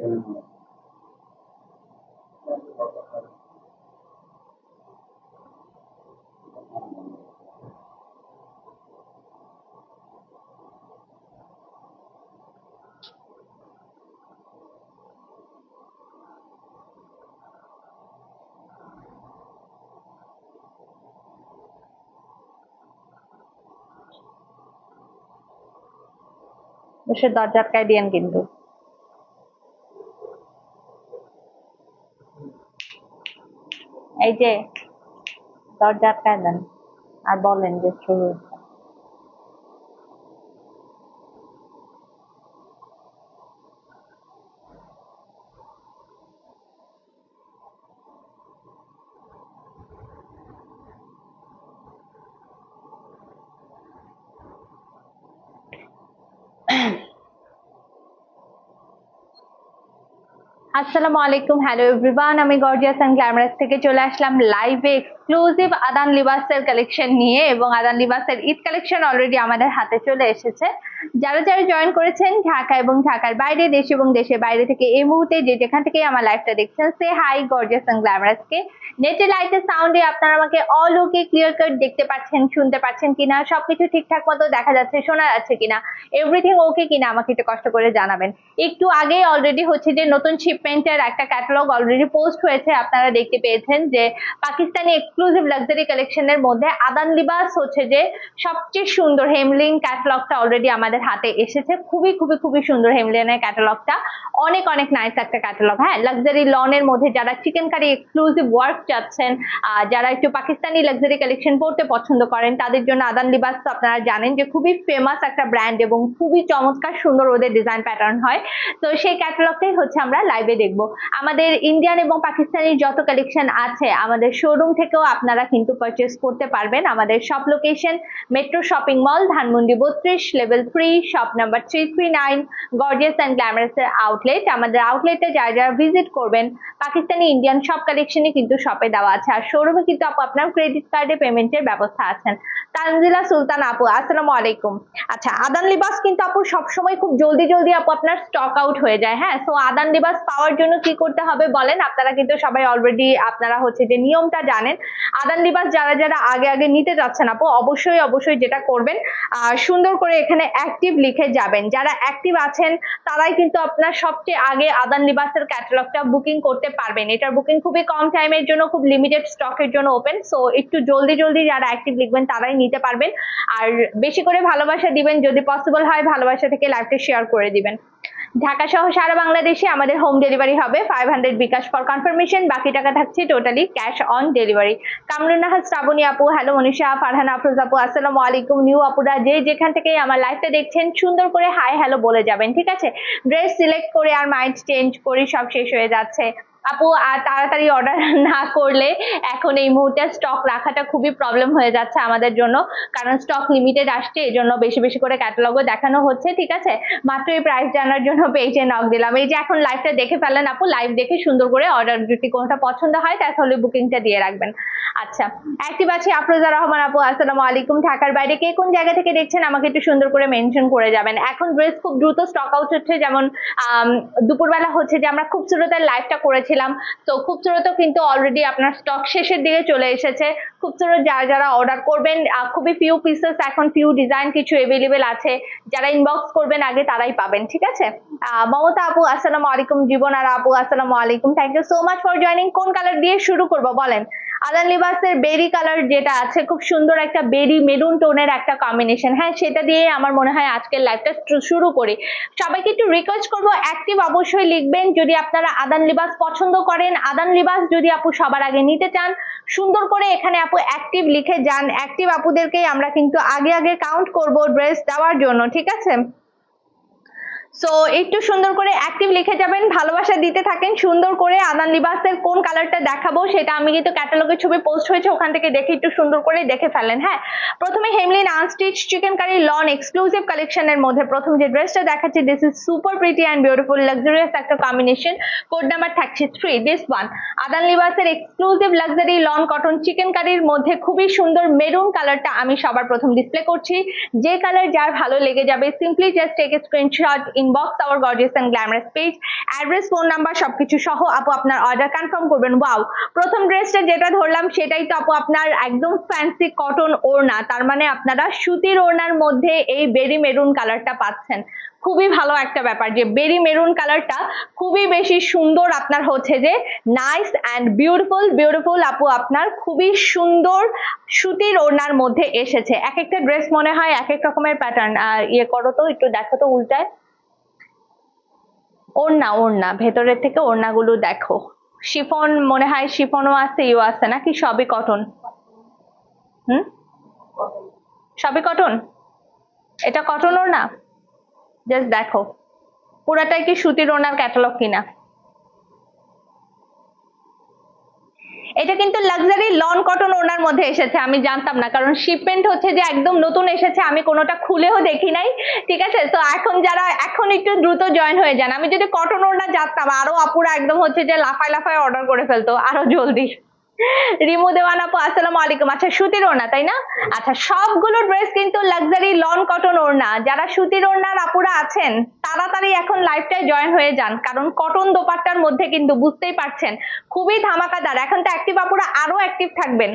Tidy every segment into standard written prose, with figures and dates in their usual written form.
বসে দরজা আটকায় দিয়েন কিন্তু। এই যে দরজা আটকায় দেন আর বলেন যে শুরু হচ্ছে। আসসালামু আলাইকুম, হ্যালো এভরিওয়ান, আমি গর্জিয়াস এন্ড গ্ল্যামারাস থেকে চলে আসলাম লাইভে এক্সক্লুসিভ আদান লিবাসের কালেকশন নিয়ে। এবং আদান লিবাসের ঈদ কালেকশন অলরেডি আমাদের হাতে চলে এসেছে। যারা যারা জয়েন করেছেন ঢাকা এবং ঢাকার বাইরে, দেশ এবং দেশের বাইরে থেকে এই মুহূর্তে যে যেখান থেকে আমার লাইভটা দেখছেন, সে হাই গর্জিয়াস এন্ড গ্ল্যামারাসকে। নেটে লাইটের সাউন্ডে আপনারা আমাকে অল ওকে ক্লিয়ার কাট দেখতে পাচ্ছেন, শুনতে পাচ্ছেন কিনা, সবকিছু ঠিকঠাক মতো দেখা যাচ্ছে, শোনা যাচ্ছে কিনা, এভরিথিং ওকে কিনা আমাকে একটু কষ্ট করে জানাবেন। একটু আগে অলরেডি হচ্ছে যে নতুন শিপমেন্টের একটা ক্যাটালগ অলরেডি পোস্ট হয়েছে, আপনারা দেখতে পেয়েছেন যে পাকিস্তানি এক্সক্লুসিভ লাক্সারি কালেকশনের মধ্যে আদান লিবাস হচ্ছে যে সবচেয়ে সুন্দর হেমলিন ক্যাটালগটা অলরেডি আমাদের হাতে এসেছে। খুবই খুবই খুবই সুন্দর হেমলিনের ক্যাটালগটা, অনেক অনেক নাইস একটা ক্যাটালগ। হ্যাঁ, লাক্সারি লনের মধ্যে যারা চিকেন কারি এক্সক্লুসিভ ওয়ার্ক চাচ্ছেন, যারা একটু পাকিস্তানি লাক্সারি কালেকশন পড়তে পছন্দ করেন, তাদের জন্য আদান লিবাস তো আপনারা জানেন যে খুবই ফেমাস একটা ব্র্যান্ড এবং খুবই চমৎকার সুন্দর ওদের ডিজাইন প্যাটার্ন হয়। তো সেই ক্যাটালগটাই হচ্ছে আমরা লাইভে দেখবো। আমাদের ইন্ডিয়ান এবং পাকিস্তানি যত কালেকশন আছে আমাদের শোরুম থেকেও আপনারা কিন্তু পারচেস করতে পারবেন। আমাদের shop location metro shopping mall, Dhanmondi 32, level 3, shop number 339, gorgeous and glamorous এর আউটলেট। আমাদের আউটলেটে যারা যারা ভিজিট করবেন, পাকিস্তানি ইন্ডিয়ান সব কালেকশনই কিন্তু শপে দেওয়া আছে। আর শোরুমে কিন্তু আপনার ক্রেডিট কার্ডে পেমেন্টের ব্যবস্থা আছেন। তানজিলা সুলতান আপু, আসসালামু আলাইকুম। আচ্ছা, আদান লিবাস কিন্তু আপু সবসময় খুব জলদি জলদি আপু আপনার স্টক আউট হয়ে যায়। হ্যাঁ, সো আদান লিবাস পাওয়ার জন্য কি করতে হবে বলেন? আপনারা কিন্তু সবাই অলরেডি আপনারা হচ্ছে যে নিয়মটা জানেন। আদান লিবাস যারা যারা আগে আগে নিতে যাচ্ছেন আপু, অবশ্যই অবশ্যই যেটা করবেন, সুন্দর করে এখানে অ্যাক্টিভ লিখে যাবেন। যারা অ্যাক্টিভ আছেন তারাই কিন্তু আপনার সবচেয়ে আগে আদান লিবাসের ক্যাটালগটা বুকিং করতে পারবেন। এটার বুকিং খুবই কম টাইমের জন্য, খুব লিমিটেড স্টকের জন্য ওপেন। সো একটু জলদি জলদি যারা অ্যাক্টিভ লিখবেন তারাই নিতে পারবেন। আর বেশি করে ভালোবাসা দিবেন, যদি পসিবল হয় ভালোবাসা থেকে লাইভটা শেয়ার করে দিবেন। ঢাকা সহ সারা বাংলাদেশে আমাদের হোম ডেলিভারি হবে। 500 বিকাশ ফর কনফার্মেশন, বাকি টাকা থাকছে totally cash on delivery. Kamrunnahar, Shrabani আপু, হ্যালো মনীষা, ফারহান আফরোজ আপু, আসসালামু আলাইকুম। নিউ আপুরা যে যেখান থেকে আমার লাইভটা দেখছেন সুন্দর করে হাই হ্যালো বলে যাবেন, ঠিক আছে? ড্রেস সিলেক্ট করে আর মাইন্ড চেঞ্জ করে সব শেষ হয়ে যাচ্ছে আপু। আর তাড়াতাড়ি অর্ডার না করলে এখন এই মুহূর্তে স্টক রাখাটা খুবই প্রবলেম হয়ে যাচ্ছে আমাদের জন্য, কারণ স্টক লিমিটেড আসছে, এই জন্য বেশি বেশি করে ক্যাটালগও দেখানো হচ্ছে, ঠিক আছে? মাত্র এই প্রাইস জানার জন্য পেজে নক দিলাম। এই যে এখন লাইভটা দেখে ফেলেন আপু, লাইভ দেখে সুন্দর করে অর্ডার, যদি কোনটা পছন্দ হয় তাহলে বুকিংটা দিয়ে রাখবেন। আচ্ছা, অ্যাক্টিভ আছে আফরোজা রহমান আপু, আসসালামু আলাইকুম। ঢাকার বাইরে কে কোন জায়গা থেকে দেখছেন আমাকে একটু সুন্দর করে মেনশন করে যাবেন। এখন ড্রেস খুব দ্রুত স্টক আউট হচ্ছে, যেমন দুপুরবেলা হচ্ছে যে আমরা খুবসুরতের লাইভটা করেছিলাম, তো খুবসুরতও কিন্তু অলরেডি আপনার স্টক শেষের দিকে চলে এসেছে। খুবসুরত যারা যারা অর্ডার করবেন, খুবই ফিউ পিসেস, এখন ফিউ ডিজাইন কিছু অ্যাভেলেবেল আছে, যারা ইনবক্স করবেন আগে তারাই পাবেন, ঠিক আছে? মমতা আপু, আসসালামু আলাইকুম। জীবন আর আপু, আসসালামু আলাইকুম, thank you so much for joining. কোন কালার দিয়ে শুরু করবো বলেন? আদান লিবাসের বেরি কালার যেটা আছে, খুব সুন্দর একটা বেরি মেরুন টোনের একটা কম্বিনেশন, হ্যাঁ সেটা দিয়ে আমার মনে হয় আজকের লাইভটা শুরু করি। সবাইকে একটু রিকোয়েস্ট করবো, অ্যাক্টিভ অবশ্যই লিখবেন যদি আপনারা আদান লিবাস পছন্দ করেন। আদান লিবাস যদি আপু সবার আগে নিতে চান, সুন্দর করে এখানে আপু অ্যাক্টিভ লিখে যান। অ্যাক্টিভ আপুদেরকেই আমরা কিন্তু আগে আগে কাউন্ট করব ড্রেস দেওয়ার জন্য, ঠিক আছে? সো একটু সুন্দর করে অ্যাক্টিভ লিখে যাবেন, ভালোবাসা দিতে থাকেন সুন্দর করে। আদান লিবাসের কোন কালারটা দেখাবো সেটা আমি কিন্তু ক্যাটালগের ছবি পোস্ট হয়েছে, ওখান থেকে দেখে একটু সুন্দর করে দেখে ফেলেন। হ্যাঁ, প্রথমে hemline unstitch chikankari lawn exclusive কালেকশনের মধ্যে প্রথম যে ড্রেসটা দেখাচ্ছি, this is super pretty and beautiful luxurious একটা কম্বিনেশন। কোড নাম্বার থাকছে 3, দিস ওয়ান। আদান লিবাসের এক্সক্লুসিভ লাক্সারি লন কটন চিকেন কারির মধ্যে খুবই সুন্দর মেরুন কালারটা আমি সবার প্রথম ডিসপ্লে করছি। যে কালার যার ভালো লেগে যাবে, simply just take a screenshot, inbox our gorgeous and glamorous page, address, phone number সবকিছু সহ আপু আপনার অর্ডার কনফার্ম করবেন। ওয়াও, প্রথম ড্রেসটা যেটা ধরলাম সেটাই তো আপু আপনার একদম ফ্যান্সি কটন ওড়না, তার মানে আপনারা সুতির ওড়নার মধ্যে এই বেরি মেরুন কালারটা পাচ্ছেন। খুবই ভালো একটা ব্যাপার যে বেরি মেরুন কালারটা খুবই বেশি সুন্দর, আপনার হচ্ছে যে নাইস অ্যান্ড বিউটিফুল আপু আপনার খুবই সুন্দর সুতির ওড়নার মধ্যে এসেছে। এক একটা ড্রেস মনে হয় এক এক রকমের প্যাটার্ন। ইয়ে করো তো, একটু দেখো তো উল্টায়। ওড়না ভেতরের থেকে ওড়নাগুলো দেখো, শিফন মনে হয়, শিফনও আছে, ইও আছে, নাকি সবই কটন? সবই কটন। এটা কটন ওড়না, জাস্ট দেখো পুরাটাই কি সুতির ওড়নার ক্যাটালগ কিনা। এটা কিন্তু লাক্সারি লন কটন ওড়নার মধ্যে এসেছে, আমি জানতাম না, কারণ শিপমেন্ট হচ্ছে যে একদম নতুন এসেছে, আমি কোনোটা খুলেও দেখি নাই। ঠিক আছে, তো এখন যারা এখন একটু দ্রুত জয়েন হয়ে যান। আমি যদি কটন ওড়না জানতাম আরো আপুরা একদম হচ্ছে যে লাফায় অর্ডার করে ফেলতো আরো জলদি। রিমু দেওয়ান আপু আসসালামু আলাইকুম। আচ্ছা, সুতির ওড়না তাই না? আচ্ছা, সবগুলো ড্রেস কিন্তু লাক্সারি লন কটন ওড়না। যারা সুতির ওড়নার আপুরা আছেন তাড়াতাড়ি এখন লাইভটায় জয়েন হয়ে যান, কারণ কটন দোপাট্টার মধ্যে কিন্তু বুঝতেই পারছেন খুবই ধামাকাদার। এখন তো অ্যাক্টিভ আপুরা আরো অ্যাক্টিভ থাকবেন,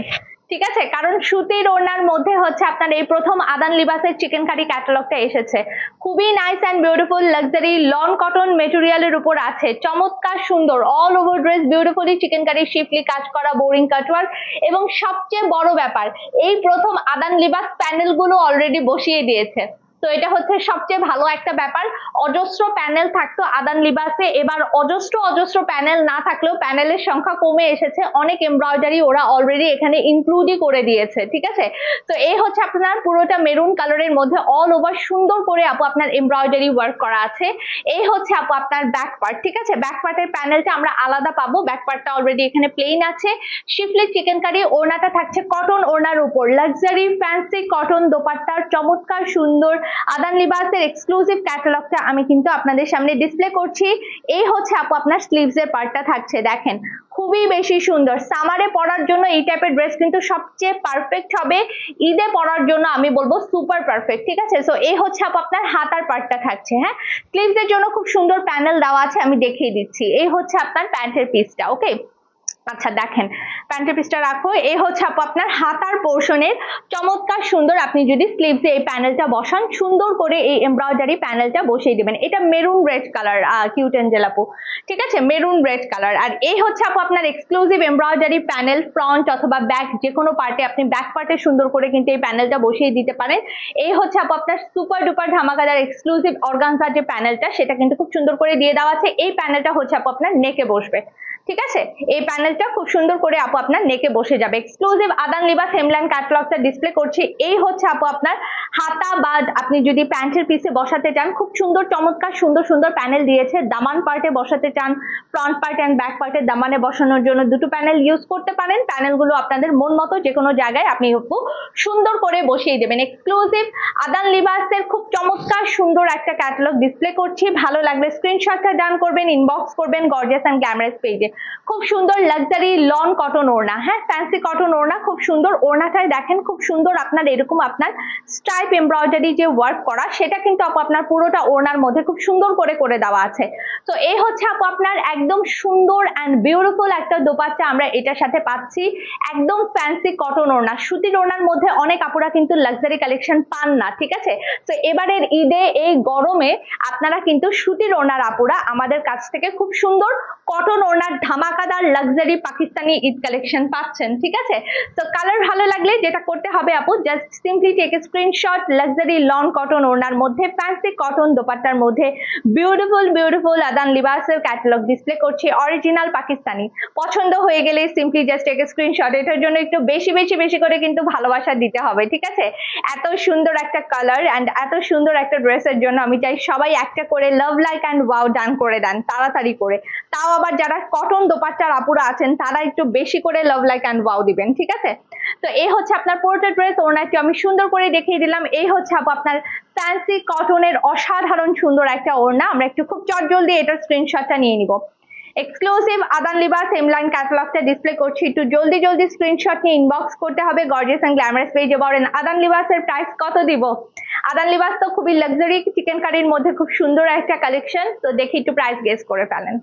ঠিক আছে, কারণ সুতির ওড়নার মধ্যে হচ্ছে আপনার এই প্রথম আদান লিবাসের চিকেন কারি ক্যাটালগটা এসেছে। খুবই nice and beautiful luxury lawn cotton মেটেরিয়ালের উপর আছে চমৎকার সুন্দর all over dress, beautifully chikankari schiffli কাজ করা বোরিং কাটওয়ার্ক, এবং সবচেয়ে বড় ব্যাপার এই প্রথম আদান লিবাস প্যানেল গুলো অলরেডি বসিয়ে দিয়েছে। তো এটা হচ্ছে সবচেয়ে ভালো একটা ব্যাপার। অজস্র প্যানেল থাকতো আদান লিবাসে, এবার অজস্র প্যানেল না থাকলেও প্যানেলের সংখ্যা কমে এসেছে, অনেক এমব্রয়ডারি ওরা অলরেডি এখানে ইনক্লুডই করে দিয়েছে। ঠিক আছে, তো এই হচ্ছে আপনার পুরোটা মেরুন কালারের মধ্যে অল ওভার সুন্দর করে আপু আপনার এমব্রয়ডারি ওয়ার্ক করা আছে। এই হচ্ছে আপু আপনার ব্যাক পার্ট। ঠিক আছে, ব্যাক পার্টের প্যানেলটা আমরা আলাদা পাবো, ব্যাক পার্টটা অলরেডি এখানে প্লেন আছে। শিফলি চিকেন কারি ওড়নাটা থাকছে কটন ওড়নার উপর, লাক্সারি ফ্যান্সি কটন দোপাট্টার চমৎকার সুন্দর আদান লিবাসের এক্সক্লুসিভ ক্যাটালগটা আমি কিন্তু আপনাদের সামনে ডিসপ্লে করছি। এই হচ্ছে আপু আপনার স্লিভস এর পার্টটা থাকছে, দেখেন খুবই বেশি সুন্দর। সামারে পরার জন্য এই টাইপের ড্রেস কিন্তু সবচেয়ে পারফেক্ট হবে, ঈদে পরার জন্য আমি বলবো সুপার পারফেক্ট। ঠিক আছে, সো এই হচ্ছে আপু আপনার হাতার পার্টটা থাকছে। হ্যাঁ, স্লিভস এর জন্য খুব সুন্দর প্যানেল দেওয়া আছে, আমি দেখিয়ে দিচ্ছি। এই হচ্ছে আপনার প্যান্টের পিসটা। ওকে, আচ্ছা দেখেন প্যান্টের পিসটা রাখো। এই হচ্ছে আপু আপনার হাতার পোর্শনের চমৎকার সুন্দর, আপনি যদি স্লিভসে এই প্যানেলটা বসান সুন্দর করে এই এমব্রয়ডারি প্যানেলটা বসিয়ে দিবেন। এটা maroon red colour, cute Angel আপু, ঠিক আছে, মেরুন রেড কালার। আর এই হচ্ছে আপু আপনার এক্সক্লুসিভ এমব্রয়ডারি প্যানেল, ফ্রন্ট অথবা ব্যাক যে কোনো পার্টে, আপনি ব্যাক পার্টে সুন্দর করে কিন্তু এই প্যানেলটা বসিয়ে দিতে পারেন। এই হচ্ছে আপু আপনার সুপার ডুপার ধামাকাদার এক্সক্লুসিভ অর্গানজার যে প্যানেলটা, সেটা কিন্তু খুব সুন্দর করে দিয়ে দেওয়া আছে। এই প্যানেলটা হচ্ছে আপু আপনার নেকে বসবে। ঠিক আছে, এই প্যানেলটা খুব সুন্দর করে আপু আপনার নেকে বসে যাবে। এক্সক্লুসিভ আদান লিবাস হেমলাইন ক্যাটালগটা ডিসপ্লে করছি। এই হচ্ছে আপু আপনার হাতা, বা আপনি যদি প্যান্টের পিসে বসাতে চান খুব সুন্দর চমৎকার সুন্দর প্যানেল দিয়েছে। দামান পার্টে বসাতে চান, ফ্রন্ট পার্ট এন্ড ব্যাক পার্টে দামানে বসানোর জন্য দুটো প্যানেল ইউজ করতে পারেন। প্যানেলগুলো আপনাদের মন মতো যে কোনো জায়গায় আপনি সুন্দর করে বসিয়ে দেবেন। এক্সক্লুসিভ আদান লিবাসের খুব চমৎকার সুন্দর একটা ক্যাটালগ ডিসপ্লে করছি। ভালো লাগলে স্ক্রিনশটটা ডান করবেন, ইনবক্স করবেন গর্জিয়াস এন্ড গ্ল্যামারাস পেজে। খুব সুন্দর লাক্সারি লন কটন ওড়না, হ্যাঁ ফ্যান্সি কটন ওড়না, খুব সুন্দর। ওড়নাটায় দেখেন খুব সুন্দর আপনার এরকম আপনার স্ট্রাইপ এমব্রয়ডারি যে ওয়ার্ক করা, সেটা কিন্তু আপু আপনার পুরোটা ওড়নার মধ্যে খুব সুন্দর করে দেওয়া আছে। তো এই হচ্ছে আপু আপনার একদম সুন্দর অ্যান্ড বিউটিফুল একটা দোপাট্টা আমরা এটার সাথে পাচ্ছি। একদম ফ্যান্সি কটন ওড়না, সুতির ওড়নার মধ্যে অনেক আপুরা কিন্তু লাক্সারি কালেকশন পান না। ঠিক আছে, তো এবারের ঈদে এই গরমে আপনারা কিন্তু সুতির ওড়নার আপুরা আমাদের কাছ থেকে খুব সুন্দর কটন ওড়নার ধামাকাদার লাক্সারি পাকিস্তানি ঈদ কালেকশন পাচ্ছেন। ঠিক আছে, তো কালার ভালো লাগলে যেটা করতে হবে আপু, just simply take a screenshot. Luxury lawn cotton ওড়নার মধ্যে ফ্যান্সি কটন দোপাট্টার মধ্যে বিউটিফুল আদান লিবাসের ক্যাটালগ ডিসপ্লে করছি, অরিজিনাল পাকিস্তানি। পছন্দ হয়ে গেলে simply just take a screenshot. এটার জন্য একটু বেশি করে কিন্তু ভালোবাসা দিতে হবে। ঠিক আছে, এত সুন্দর একটা কালার এন্ড এত সুন্দর একটা ড্রেসের জন্য আমি চাই সবাই একটা করে লাভ লাইক এন্ড ওয়াও ডান করে দেন তাড়াতাড়ি করে। তাও আবার যারা কটন দোপাট্টার আপুরা আছেন তারা একটু বেশি করে লাভ লাইক এন্ড ওয়াও দিবেন। ঠিক আছে, তো এই হচ্ছে আপনার পোর্ট্রেট ড্রেস। ওড়নাটি আমি সুন্দর করে দেখিয়ে দিলাম। এই হচ্ছে আপু আপনার ফ্যান্সি কটনের অসাধারণ সুন্দর একটা ওড়না। আমরা একটু খুব চটজলদি এটার স্ক্রিনশটটা নিয়ে নিব। এক্সক্লুসিভ আদান লিবাস হেমলাইন ক্যাটালগটা ডিসপ্লে করছি, একটু জলদি স্ক্রিনশট নিয়ে ইনবক্স করতে হবে গর্জিয়াস এন্ড গ্ল্যামারাস পেজে। বলেন আদান লিবাসের প্রাইস কত দিব? আদান লিবাস তো খুবই লাক্সারি চিকেন কারির মধ্যে খুব সুন্দর একটা কালেকশন, তো দেখি একটু প্রাইস গেস করে ফেলেন।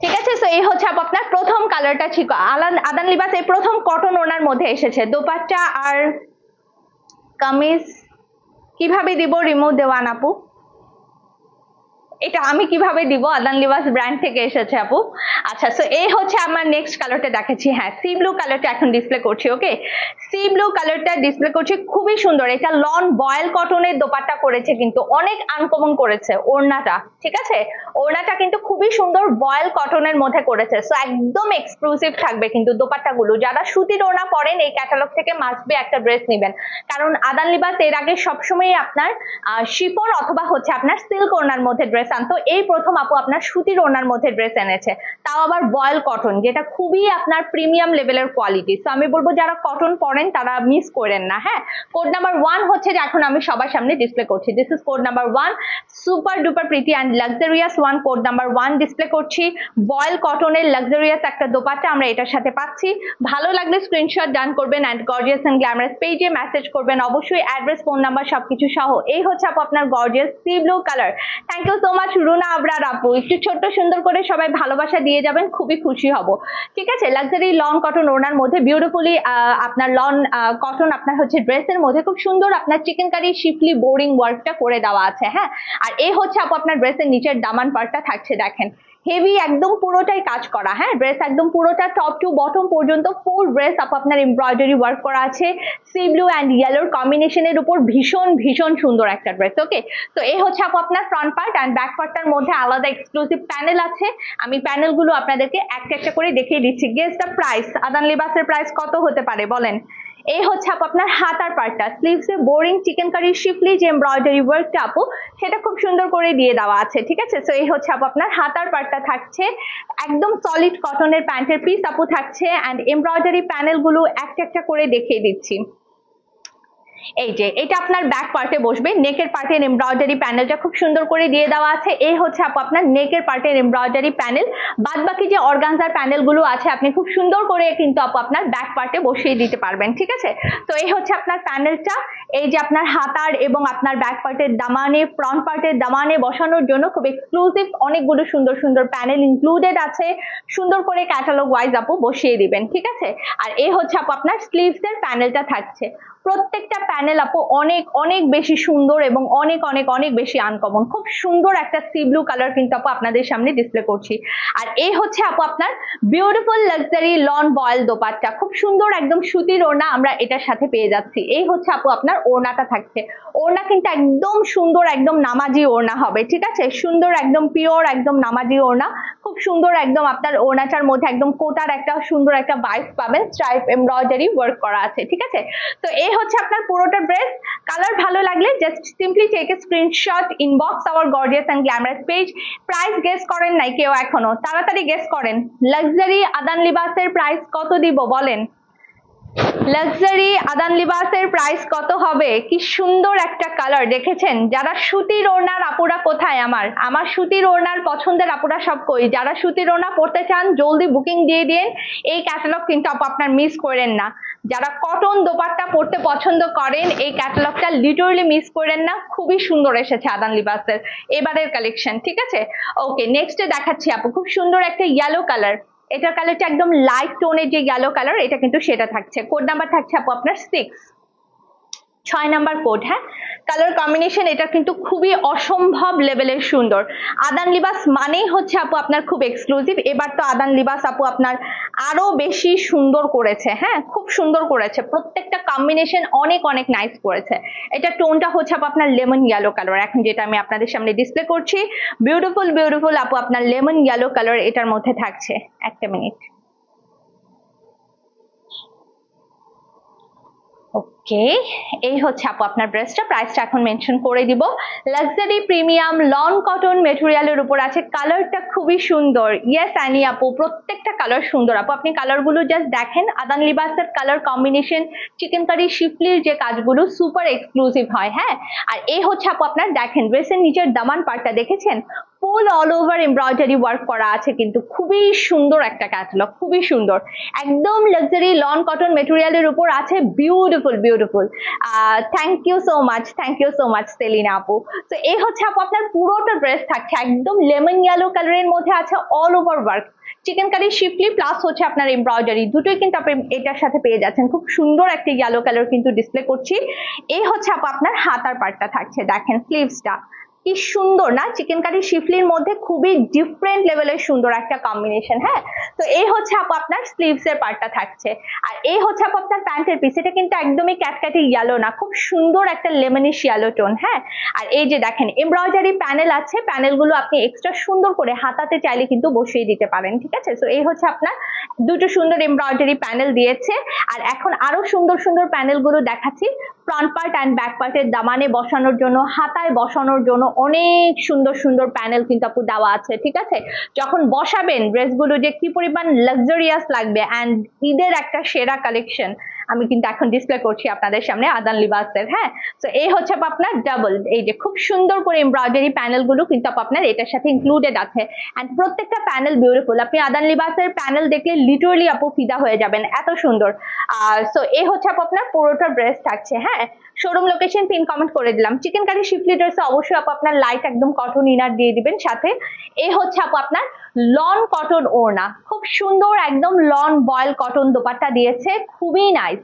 ঠিক আছে, তো এই হচ্ছে আপনার প্রথম কালারটা ছিল আদান লিবাস এই প্রথম কটন ওড়নার মধ্যে এসেছে। দোপাট্টা আর কামিজ কিভাবে দিব রিমুভ দেওয়ান আপু, এটা আমি কিভাবে দিব, আদান লিবাস ব্র্যান্ড থেকে এসেছে আপু। আচ্ছা, সো এই হচ্ছে আমার নেক্সট কালারটা দেখাচ্ছি। হ্যাঁ, সি ব্লু কালারটা এখন ডিসপ্লে করছি। ওকে, সি ব্লু কালারটা ডিসপ্লে করছি, খুবই সুন্দর। এটা লন বয়েল কটনের দোপাট্টা করেছে, কিন্তু অনেক আনকমন করেছে ওড়নাটা। ঠিক আছে, ওড়নাটা কিন্তু খুবই সুন্দর বয়েল কটনের মধ্যে করেছে, সো একদম এক্সক্লুসিভ থাকবে কিন্তু দোপাট্টাগুলো। যারা সুতির ওড়না পরেন এই ক্যাটালগ থেকে মাস্ট বি একটা ড্রেস নেবেন, কারণ আদান লিবাস এর আগে সবসময় আপনার শিফন অথবা হচ্ছে আপনার সিল্ক ওড়নার মধ্যে ড্রেস আনতো। এই প্রথম আপু আপনার সুতির ওড়নার মধ্যে ড্রেস এনেছে, তাও আবার বয়েল কটন, যেটা খুবই আপনার প্রিমিয়াম লেভেলের কোয়ালিটি। সো আমি বলবো যারা কটন পরেন তারা মিস করেন না। হ্যাঁ, কোড নাম্বার 1 হচ্ছে যে এখন আমি সবার সামনে ডিসপ্লে করছি। This is code number 1, super duper pretty and luxurious one. Code number 1 display করছি, বয়েল কটনের লাক্সারিয়াস একটা দোপাট্টা আমরা এটার সাথে পাচ্ছি। ভালো লাগলে স্ক্রিনশট ডান করবেন অ্যান্ড গর্জিয়াস এন্ড গ্ল্যামারাস পেজে মেসেজ করবেন, অবশ্যই অ্যাড্রেস ফোন নাম্বার সবকিছু সহ। এই হচ্ছে আপু আপনার gorgeous sea blue colour. Thank you so much Runa Abrar আপু, একটু ছোট্ট সুন্দর করে সবাই ভালোবাসা দিয়ে যাবেন, খুবই খুশি হব। ঠিক আছে, লাক্সারি লন কটন ওড়নার মধ্যে বিউটিফুলি আপনার লন কটন আপনার হচ্ছে ড্রেসের মধ্যে খুব সুন্দর আপনার চিকেন কারি শিফলি বোরিং ওয়ার্কটা করে দেওয়া আছে। হ্যাঁ, আর এই হচ্ছে আপু আপনার ড্রেসের নিচের দামান পার্টটা থাকছে, দেখেন হেভি একদম পুরোটাই কাজ করা। হ্যাঁ, ড্রেস একদম পুরোটা টপ টু বটম পর্যন্ত ফুল ড্রেস আপু আপনার এমব্রয়ডারি ওয়ার্ক করা আছে সি ব্লু অ্যান্ড ইয়েলোর কম্বিনেশনের উপর, ভীষণ ভীষণ সুন্দর একটা ড্রেস। ওকে, তো এই হচ্ছে আপু আপনার ফ্রন্ট পার্ট অ্যান্ড ব্যাক পার্টটার মধ্যে আলাদা এক্সক্লুসিভ প্যানেল আছে। আমি প্যানেলগুলো আপনাদেরকে একটা একটা করে দেখিয়ে দিচ্ছি। গেস দ্য প্রাইস, আদান লিবাসের প্রাইস কত হতে পারে বলেন? এই হচ্ছে আপু আপনার হাতার পার্টটা, স্লিভসে বোরিং চিকেন কারি শিফলি যে এমব্রয়ডারি ওয়ার্কটা আপু সেটা খুব সুন্দর করে দিয়ে দেওয়া আছে। ঠিক আছে, সো এই হচ্ছে আপু আপনার হাতার পার্টটা থাকছে, একদম সলিড কটনের প্যান্টের পিস আপু থাকছে অ্যান্ড এমব্রয়ডারি প্যানেলগুলো একটা একটা করে দেখিয়ে দিচ্ছি। এই যে এটা আপনার ব্যাক পার্টে বসবে, নেকের পার্টের এমব্রয়ডারি প্যানেলটা খুব সুন্দর করে দিয়ে দেওয়া আছে। এই হচ্ছে আপু আপনার নেকের পার্টের এমব্রয়ডারি প্যানেল, বাদ বাকি যে অর্গানজার প্যানেলগুলো আছে আপনি খুব সুন্দর করে কিন্তু আপু আপনার ব্যাক পার্টে বসিয়ে দিতে পারবেন। ঠিক আছে, তো এই হচ্ছে আপনার প্যানেলটা। এই যে আপনার হাতার এবং আপনার ব্যাক পার্টের দামানে, ফ্রন্ট পার্টের দামানে বসানোর জন্য খুব এক্সক্লুসিভ অনেকগুলো সুন্দর সুন্দর প্যানেল ইনক্লুডেড আছে, সুন্দর করে ক্যাটালগ ওয়াইজ আপু বসিয়ে দিবেন। ঠিক আছে, আর এই হচ্ছে আপু আপনার স্লিভসের প্যানেলটা থাকছে। প্রত্যেকটা প্যানেল আপু অনেক অনেক বেশি সুন্দর এবং অনেক অনেক অনেক বেশি আনকমন, খুব সুন্দর একটা সি ব্লু কালার কিন্তু আপু আপনাদের সামনে ডিসপ্লে করছি। আর এই হচ্ছে আপু আপনার beautiful luxury lawn voile dupatta, খুব সুন্দর একদম সুতির ওড়না আমরা এটার সাথে পেয়ে যাচ্ছি। এই হচ্ছে আপু আপনার ওড়নাটা থাকছে, ওড়না কিন্তু একদম সুন্দর একদম নামাজি ওড়না হবে। ঠিক আছে, সুন্দর একদম পিওর একদম নামাজি ওড়না, খুব সুন্দর একদম আপনার ওড়নাটার মধ্যে একদম কোটার একটা সুন্দর একটা ভাইব পাবেন, স্ট্রাইপ এমব্রয়ডারি ওয়ার্ক করা আছে। ঠিক আছে, তো এই হচ্ছে আপনার পুরোটা ড্রেস। কালার ভালো লাগলে just simply take a screenshot, inbox our gorgeous and glamorous page. Price guess করেন নাই কেউ এখনো? তাড়াতাড়ি গেস করেন, লাক্সারি আদান লিবাসের প্রাইস কত দিব বলেন? লাক্সারি আদান লিবাসের প্রাইস কত হবে? কি সুন্দর একটা কালার দেখেছেন? যারা সুতির ওড়নার আপুরা কোথায়? আমার সুতির ওড়নার পছন্দের আপুরা সব কই? যারা সুতির ওড়না পড়তে চান জলদি বুকিং দিয়ে দিন, এই ক্যাটালগ কিন্তু আপু আপনার মিস করেন না। যারা কটন দোপাট্টা পড়তে পছন্দ করেন এই ক্যাটালগটা লিটারালি মিস করেন না, খুবই সুন্দর এসেছে আদান লিবাসের এবারের কালেকশন। ঠিক আছে, ওকে নেক্সটে দেখাচ্ছি আপু খুব সুন্দর একটা ইয়েলো কালার। এটার কালারটা একদম লাইট টোনের যে ইয়েলো কালার, এটা কিন্তু সেটা থাকছে। কোড নাম্বার থাকছে আপু আপনার 6, 6 নাম্বার কোড। হ্যাঁ, কালার কম্বিনেশন এটা কিন্তু খুবই অসম্ভব লেভেলের সুন্দর। আদান লিবাস মানেই হচ্ছে আপু আপনার খুব এক্সক্লুসিভ। এবার তো আদান লিবাস আপু আপনার আরো বেশি সুন্দর করেছে। হ্যাঁ, খুব সুন্দর করেছে, প্রত্যেকটা কম্বিনেশন অনেক অনেক নাইস করেছে। এটা টোনটা হচ্ছে আপু আপনার লেমন ইয়েলো কালার, এখন যেটা আমি আপনাদের সামনে ডিসপ্লে করছি। বিউটিফুল বিউটিফুল আপু আপনার লেমন ইয়েলো কালার এটার মধ্যে থাকছে। একটা মিনিট। ওকে, এই হচ্ছে আপু আপনার ড্রেসটা, প্রাইসটা এখন মেনশন করে দিব। লাক্সারি প্রিমিয়াম লন কটন মেটেরিয়ালের উপর আছে, কালারটা খুবই সুন্দর। ইয়েস আনি আপু, প্রত্যেকটা কালার সুন্দর আপু, আপনি কালারগুলো জাস্ট দেখেন। আদান লিবাসের কালার কম্বিনেশন চিকেন কারি শিফলির যে কাজগুলো সুপার এক্সক্লুসিভ হয়। হ্যাঁ, আর এই হচ্ছে আপু আপনার দেখেন ড্রেসের নিচের দামান পার্টটা দেখেছেন, ফুল অল ওভার এমব্রয়ডারি ওয়ার্ক করা আছে, কিন্তু খুবই সুন্দর একটা ক্যাটালগ, খুবই সুন্দর একদম লাক্সারি লন কটন মেটেরিয়ালের উপর আছে। Beautiful beautiful beautiful. Thank you so much Selina আপু। তো এই হচ্ছে আপু আপনার পুরোটা ড্রেস থাকছে একদম লেমন ইয়েলো কালারের মধ্যে আছে, all over work chikankari schiffli plus হচ্ছে আপনার এমব্রয়ডারি, দুটোই কিন্তু আপনি এটার সাথে পেয়ে যাচ্ছেন। খুব সুন্দর একটা ইয়েলো কালার কিন্তু ডিসপ্লে করছি। এই হচ্ছে আপু আপনার হাতার পার্টটা থাকছে, দেখেন স্লিভসটা কি সুন্দর না, চিকেন কারি শিফলির মধ্যে খুবই ডিফারেন্ট লেভেলের সুন্দর একটা কম্বিনেশন। হ্যাঁ, তো এই হচ্ছে আপু আপনার স্লিভস এর পার্টটা থাকছে। আর এই হচ্ছে আপু আপনার প্যান্টের পিস, এটা কিন্তু একদমই ক্যাটক্যাটি ইয়েলো না, খুব সুন্দর একটা লেমনিশ ইয়েলো টোন। হ্যাঁ, আর এই যে দেখেন এমব্রয়ডারি প্যানেল আছে, প্যানেলগুলো আপনি এক্সট্রা সুন্দর করে হাতাতে চাইলে কিন্তু বসিয়ে দিতে পারেন। ঠিক আছে, তো এই হচ্ছে আপনার দুটো সুন্দর এমব্রয়ডারি প্যানেল দিয়েছে। আর এখন আরো সুন্দর সুন্দর প্যানেল গুলো দেখাচ্ছি, ফ্রন্ট পার্ট অ্যান্ড ব্যাক পার্টের দামানে বসানোর জন্য, হাতায় বসানোর জন্য অনেক সুন্দর সুন্দর প্যানেল কিন্তু আপু দেওয়া আছে। ঠিক আছে, যখন বসাবেন ড্রেসগুলো যে কি পরিমাণ লাক্সারিয়াস লাগবে, অ্যান্ড ঈদের একটা সেরা কালেকশন আমি কিন্তু এখন ডিসপ্লে করছি আপনাদের সামনে আদান লিবাসের। হ্যাঁ, তো এই হচ্ছে আপনার ডাবল, এই যে খুব সুন্দর করে এমব্রয়ডারি প্যানেল গুলো কিন্তু আপনার এটার সাথে ইনক্লুডেড আছে, এন্ড প্রত্যেকটা প্যানেল বিউটিফুল। আপনি আদান লিবাসের প্যানেল দেখলে লিটারালি আপু ফিদা হয়ে যাবেন, এত সুন্দর। সো এই হচ্ছে আপনার পুরোটা ড্রেস থাকছে। হ্যাঁ, শোরুম লোকেশন পিন কমেন্ট করে দিলাম। চিকেন কারি শিফলি ড্রেসে অবশ্যই আপু আপনার লাইট একদম কটন ইনার দিয়ে দিবেন সাথে। এই হচ্ছে আপু আপনার লন কটন ওড়না, খুব সুন্দর একদম লন বয়েল কটন দোপাট্টা দিয়েছে, খুবই নাইস,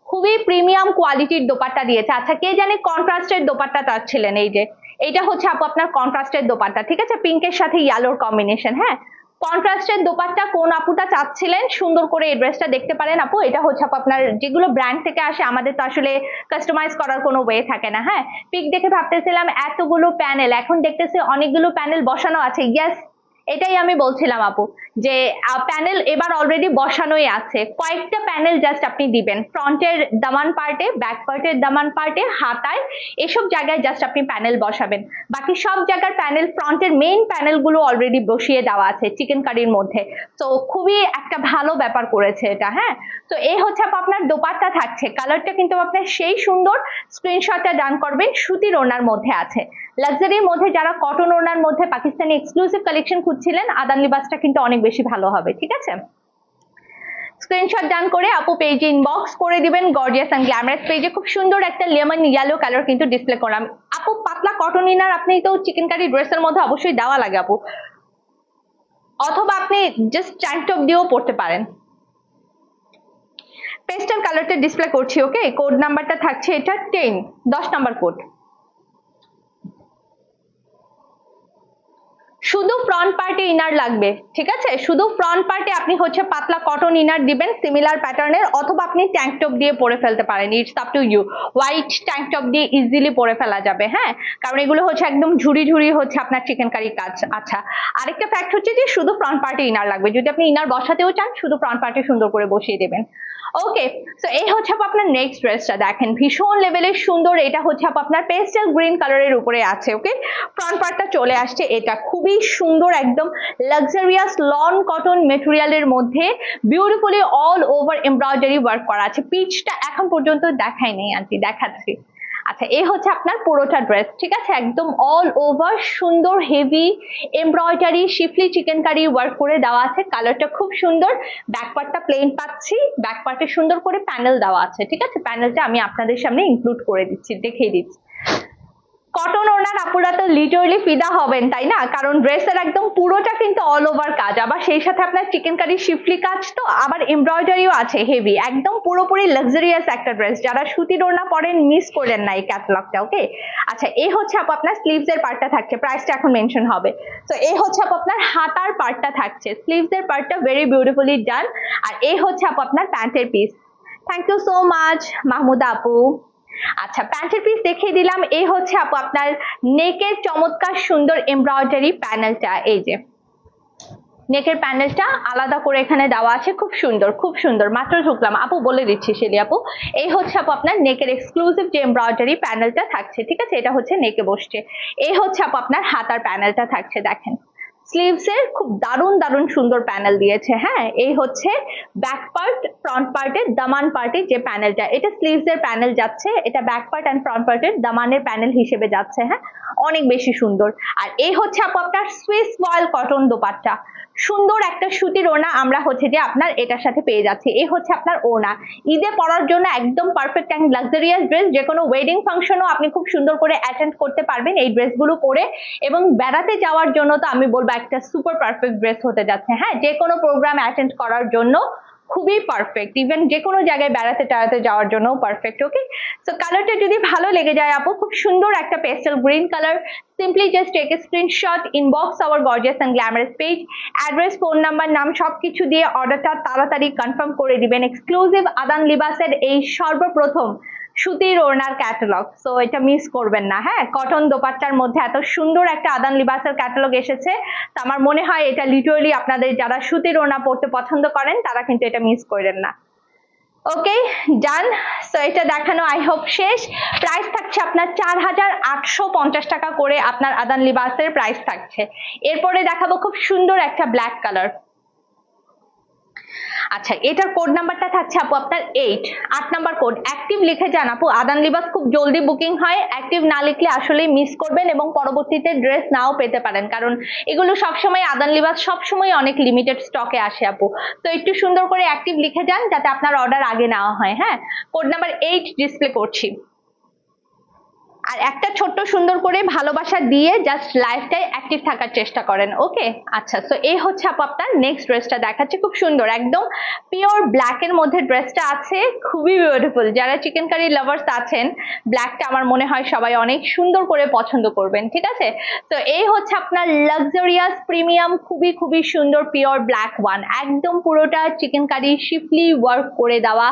খুবই প্রিমিয়াম কোয়ালিটির দোপাট্টা দিয়েছে। আচ্ছা, কে জানে কন্ট্রাস্টের দোপাট্টা চাচ্ছিলেন, এই যে এইটা হচ্ছে আপু আপনার কন্ট্রাস্টের দোপাট্টা। ঠিক আছে, পিঙ্কের সাথে ইয়েলোর কম্বিনেশন। হ্যাঁ, কন্ট্রাস্টের দোপাট্টা কোন আপুটা চাচ্ছিলেন সুন্দর করে এই ড্রেসটা দেখতে পারেন আপু। এটা হচ্ছে আপু আপনার যেগুলো ব্র্যান্ড থেকে আসে, আমাদের তো আসলে কাস্টমাইজ করার কোনো ওয়ে থাকে না। হ্যাঁ, পিক দেখে ভাবতেছিলাম এতগুলো প্যানেল, এখন দেখতেছি অনেকগুলো প্যানেল বসানো আছে। ইয়েস, এটাই আমি বলছিলাম আপু যে প্যানেল এবার অলরেডি বসানোই আছে, কয়েকটা প্যানেল জাস্ট আপনি দিবেন ফ্রন্টের দামান পার্টে, ব্যাক পার্টের দামান পার্টে, হাতায়, এসব জায়গায় জাস্ট আপনি প্যানেল বসাবেন। বাকি সব জায়গার প্যানেল, ফ্রন্টের মেইন প্যানেল গুলো অলরেডি বসিয়ে দেওয়া আছে চিকেন কারির মধ্যে। তো খুবই একটা ভালো ব্যাপার করেছে এটা। হ্যাঁ, তো এই হচ্ছে আপনার দোপাট্টা থাকছে, কালারটা কিন্তু আপনার সেই সুন্দর, স্ক্রিনশটটা ডান করবেন। সুতির ওড়নার মধ্যে আছে, লাক্সারির মধ্যে যারা কটন ওড়নার মধ্যে পাকিস্তানি এক্সক্লুসিভ কালেকশন খুঁজছিলেন, আদান লিবাসটা কিন্তু অনেক বেশি ভালো হবে। ঠিক আছে, স্ক্রিনশট ডান করে আপু পেজে ইনবক্স করে দিবেন। গর্জিয়াস এন্ড গ্ল্যামারাস পেজে খুব সুন্দর একটা লেমন ইয়েলো কালার কিন্তু ডিসপ্লে করলাম আপু। পাতলা কটন ইনার আপনি তো চিকেন কারি ড্রেসের মধ্যে অবশ্যই দেওয়া লাগে আপু, অথবা আপনি জাস্ট ট্যাঙ্ক টপ দিয়েও পড়তে পারেন। পেস্টাল কালারটা ডিসপ্লে করছি। ওকে, কোড নাম্বারটা থাকছে এটা 10 নাম্বার কোড। শুধু ফ্রন্ট পার্টে ইনার লাগবে। ঠিক আছে, শুধু ফ্রন্ট পার্টে আপনি হচ্ছে পাতলা কটন ইনার দিবেন সিমিলার প্যাটার্নের, অথবা আপনি ট্যাঙ্ক টপ দিয়ে পরে ফেলতে পারেন, it's up to you. White tank top দিয়ে ইজিলি পরে ফেলা যাবে। হ্যাঁ, কারণ এগুলো হচ্ছে একদম ঝুড়ি ঝুড়ি হচ্ছে আপনার চিকেন কারি কাজ। আচ্ছা, আরেকটা ফ্যাক্ট হচ্ছে যে শুধু ফ্রন্ট পার্টে ইনার লাগবে, যদি আপনি ইনার বসাতেও চান শুধু ফ্রন্ট পার্টে সুন্দর করে বসিয়ে দেবেন। ওকে, সো এই হচ্ছে আপনার নেক্সট ড্রেসটা, দেখেন ভীষণ লেভেলের সুন্দর। এটা হচ্ছে আপনার পেস্টেল গ্রিন কালারের উপরে আছে। ওকে, ফ্রন্ট পার্টটা চলে আসছে, এটা খুবই সুন্দর একদম লাক্সারিয়াস লন কটন মেটেরিয়ালের মধ্যে beautifully all over embroidery work করা আছে। পিচটা এখন পর্যন্ত দেখাই নেই আন্টি, দেখাচ্ছি। আচ্ছা, এই হচ্ছে আপনার পুরোটা ড্রেস। ঠিক আছে, একদম অল ওভার সুন্দর heavy embroidery শিফলি chicken curry work করে দেওয়া আছে, কালারটা খুব সুন্দর। ব্যাক পার্টটা প্লেন পাচ্ছি, ব্যাক পার্টে সুন্দর করে প্যানেল দেওয়া আছে। ঠিক আছে, প্যানেলটা আমি আপনাদের সামনে ইনক্লুড করে দিচ্ছি, দেখিয়ে দিচ্ছি। কটন ওড়নার আপুরা তো লিটারালি ফিদা হবেন, তাই না? কারণ ড্রেসের একদম পুরোটা কিন্তু অল ওভার কাজ, আবার সেই সাথে আপনার চিকেন কারি শিফলি কাজ, তো আবার এমব্রয়ডারিও আছে হেভি, একদম পুরোপুরি লাক্সারিয়াস একটা ড্রেস। যারা সুতির ওড়না পরেন মিস করলেন না এই ক্যাটালগটা। ওকে, আচ্ছা, এই হচ্ছে আপনার স্লিভস এর পার্টটা থাকছে, প্রাইসটা এখন মেনশন হবে। তো এই হচ্ছে আপনার হাতার পার্টটা থাকছে, স্লিভস এর পার্টটা ভেরি বিউটিফুলি ডান। আর এই হচ্ছে আপনার প্যান্টের piece. Thank you so much Mahmuda আপু। আচ্ছা, প্যান্টের পিস দেখিয়ে দিলাম। এই হচ্ছে আপু আপনার নেকের চমৎকার সুন্দর এমব্রয়ডারি প্যানেলটা, এই যে নেকের প্যানেলটা আলাদা করে এখানে দেওয়া আছে, খুব সুন্দর খুব সুন্দর। মাত্র ঢুকলাম আপু, বলে দিচ্ছি শেলি আপু। এই হচ্ছে আপু আপনার নেকের এক্সক্লুসিভ যে এমব্রয়ডারি প্যানেলটা থাকছে। ঠিক আছে, এটা হচ্ছে নেকে বসছে। এই হচ্ছে আপু আপনার হাতার প্যানেলটা থাকছে, দেখেন স্লিভস এর খুব দারুণ দারুণ সুন্দর প্যানেল দিয়েছে। হ্যাঁ, এই হচ্ছে ব্যাক পার্ট, ফ্রন্ট পার্টের দামান পার্টের যে প্যানেলটা, এটা স্লিভস এর প্যানেল যাচ্ছে, এটা ব্যাক পার্ট এন্ড ফ্রন্ট পার্টের দামানের প্যানেল হিসেবে যাচ্ছে। হ্যাঁ, অনেক বেশি সুন্দর। আর এই হচ্ছে আপু আপনার সুইস বয়েল কটন দোপাট্টা, সুন্দর একটা সুতির ওড়না আমরা হচ্ছে যে আপনার এটার সাথে পেয়ে যাচ্ছি। এই হচ্ছে আপনার ওড়না, ঈদে পরার জন্য একদম পারফেক্ট অ্যান্ড লাক্সারিয়াস ড্রেস। যে কোনো ওয়েডিং ফাংশনও আপনি খুব সুন্দর করে অ্যাটেন্ড করতে পারবেন এই ড্রেসগুলো পরে, এবং বেড়াতে যাওয়ার জন্য তো আমি বলবো একটা সুপার পারফেক্ট ড্রেস হতে যাচ্ছে। হ্যাঁ, যে কোনো প্রোগ্রাম অ্যাটেন্ড করার জন্য খুবই পারফেক্ট, ইভেন যে কোনো জায়গায় বেড়াতে টেড়াতে যাওয়ার জন্য পারফেক্ট। ওকে, সো কালারটা যদি ভালো লেগে যায় আপু, খুব সুন্দর একটা pastel green colour, simply just take a screenshot, inbox our gorgeous and glamorous page, address, phone number, নাম সবকিছু দিয়ে অর্ডারটা তাড়াতাড়ি কনফার্ম করে দিবেন। এক্সক্লুসিভ আদান লিবাসের এই সর্বপ্রথম সুতির ওড়নার ক্যাটালগ, সো এটা মিস করবেন না। হ্যাঁ, কটন দোপাট্টার মধ্যে এত সুন্দর একটা আদান লিবাসের ক্যাটালগ এসেছে, তো আমার মনে হয় এটা লিটারালি আপনাদের যারা সুতির ওড়না পড়তে পছন্দ করেন তারা কিন্তু এটা মিস করেন না। ওকে ডান, সো এটা দেখানো আই হোপ শেষ। প্রাইস থাকছে আপনার 4850 টাকা করে আপনার আদান লিবাসের প্রাইস থাকছে। এরপরে দেখাবো খুব সুন্দর একটা ব্ল্যাক কালার। আচ্ছা, এটার কোড নাম্বারটা থাকছে আপু আপনার 8 নাম্বার কোড। অ্যাক্টিভ লিখে যান আপু, আদান লিবাস খুব জলদি বুকিং হয়, অ্যাক্টিভ না লিখলে আসলে মিস করবেন এবং পরবর্তীতে ড্রেস নাও পেতে পারেন, কারণ এগুলো সবসময় আদান লিবাস সবসময় অনেক লিমিটেড স্টকে আসে আপু। তো একটু সুন্দর করে অ্যাক্টিভ লিখে যান যাতে আপনার অর্ডার আগে নেওয়া হয়। হ্যাঁ, কোড নাম্বার 8 ডিসপ্লে করছি। আর একটা ছোট্ট সুন্দর করে ভালোবাসা দিয়ে জাস্ট লাইফটাই অ্যাক্টিভ থাকার চেষ্টা করেন। ওকে, আচ্ছা, সো এই হচ্ছে আপু আপনার নেক্সট ড্রেসটা দেখাচ্ছে, খুব সুন্দর একদম পিওর ব্ল্যাক এর মধ্যে ড্রেসটা আছে, খুবই বিউটিফুল। যারা চিকেন কারি লাভার্স আছেন, ব্ল্যাকটা আমার মনে হয় সবাই অনেক সুন্দর করে পছন্দ করবেন। ঠিক আছে, তো এই হচ্ছে আপনার লাক্সারিয়াস প্রিমিয়াম খুবই খুবই সুন্দর পিওর ব্ল্যাক ওয়ান, একদম পুরোটা চিকেন কারি শিফলি ওয়ার্ক করে দেওয়া,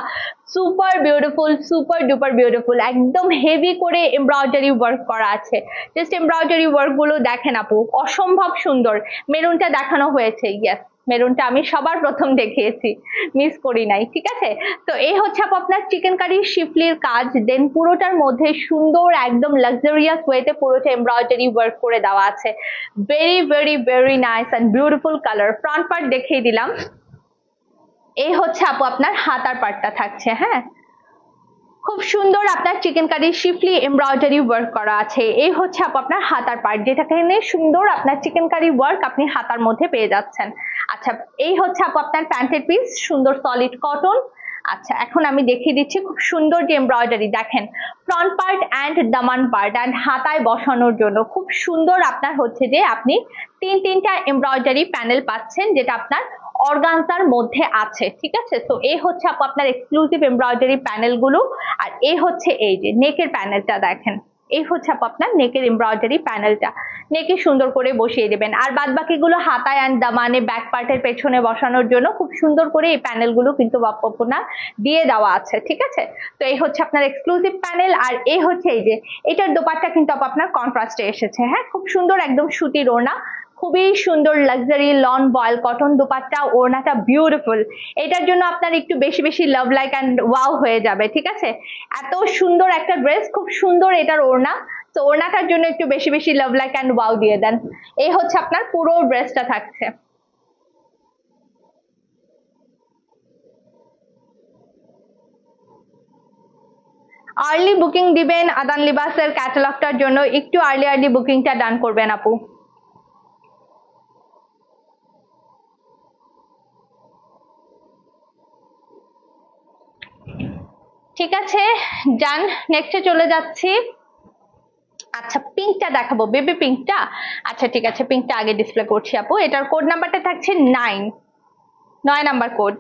super beautiful, super duper beautiful, একদম হেভি করে এমব্রয়ডারি ওয়ার্ক করা আছে। জাস্ট এমব্রয়ডারি ওয়ার্ক গুলো দেখেন আপু, অসম্ভব সুন্দর। মেরুনটা দেখানো হয়েছে, ইয়েস মেরুনটা আমি সবার প্রথম দেখিয়েছি, মিস করি নাই। ঠিক আছে, তো এই হচ্ছে আপু আপনার চিকেন কারি শিফলির কাজ, দেন পুরোটার মধ্যে সুন্দর একদম লাক্সারিয়াস ওয়েতে পুরোটা এমব্রয়ডারি ওয়ার্ক করে দেওয়া আছে। Very very very nice and beautiful colour. Front part দেখিয়ে দিলাম। এই হচ্ছে আপু আপনার হাতার পার্টটা থাকছে। হ্যাঁ, খুব সুন্দর আপনার chicken curry schiffli embroidery work করা আছে। এই হচ্ছে আপু আপনার হাতার পার্ট, যেটাকে সুন্দর আপনার চিকেন কারি ওয়ার্ক আপনি হাতার মধ্যে পেয়ে যাচ্ছেন। আচ্ছা, এই হচ্ছে আপু আপনার প্যান্টের পিস, সুন্দর সলিড কটন। আচ্ছা, এখন আমি দেখিয়ে দিচ্ছি খুব সুন্দর যে এমব্রয়ডারি দেখেন, front part and Daman part and হাতায় বসানোর জন্য খুব সুন্দর আপনার হচ্ছে যে আপনি তিনটা এমব্রয়ডারি প্যানেল পাচ্ছেন, যেটা আপনার অর্গানজার মধ্যে আছে। ঠিক আছে, তো এই হচ্ছে আপু আপনার এক্সক্লুসিভ এমব্রয়ডারি প্যানেল গুলো। আর এই হচ্ছে এই যে নেকের প্যানেলটা দেখেন, এই হচ্ছে আপু আপনার নেকের এমব্রয়ডারি প্যানেলটা, নেকে সুন্দর করে বসিয়ে দেবেন। আর বাদ বাকিগুলো হাতায় অ্যান্ড দামানে ব্যাক পার্টের পেছনে বসানোর জন্য খুব সুন্দর করে এই প্যানেল গুলো কিন্তু আপনার দিয়ে দেওয়া আছে। ঠিক আছে, তো এই হচ্ছে আপনার এক্সক্লুসিভ প্যানেল। আর এই হচ্ছে এই যে এটার দোপাট্টা কিন্তু আপনার কন্ট্রাস্টে এসেছে। হ্যাঁ, খুব সুন্দর একদম সুতির ওড়না, খুবই সুন্দর luxury lawn boil cotton dupatta, ওড়নাটা বিউটিফুল। এটার জন্য আপনার একটু বেশি বেশি লাভ লাইক অ্যান্ড ওয়াও হয়ে যাবে। ঠিক আছে, এত সুন্দর একটা ড্রেস, খুব সুন্দর এটার ওড়না, তো ওড়নাটার জন্য একটু বেশি বেশি লাভ লাইক অ্যান্ড ওয়াও দিয়ে দেন। এই হচ্ছে আপনার পুরো ড্রেসটা থাকছে। আর্লি বুকিং দিবেন আদান লিবাসের ক্যাটালগটার জন্য, একটু আর্লি বুকিংটা ডান করবেন আপু। ঠিক আছে, ডান, নেক্সটে চলে যাচ্ছি। আচ্ছা, পিঙ্কটা দেখাবো, বেবি পিঙ্কটা। আচ্ছা ঠিক আছে, পিঙ্কটা আগে ডিসপ্লে করছি আপু। এটার কোড নাম্বারটা থাকছে 9 নাম্বার কোড।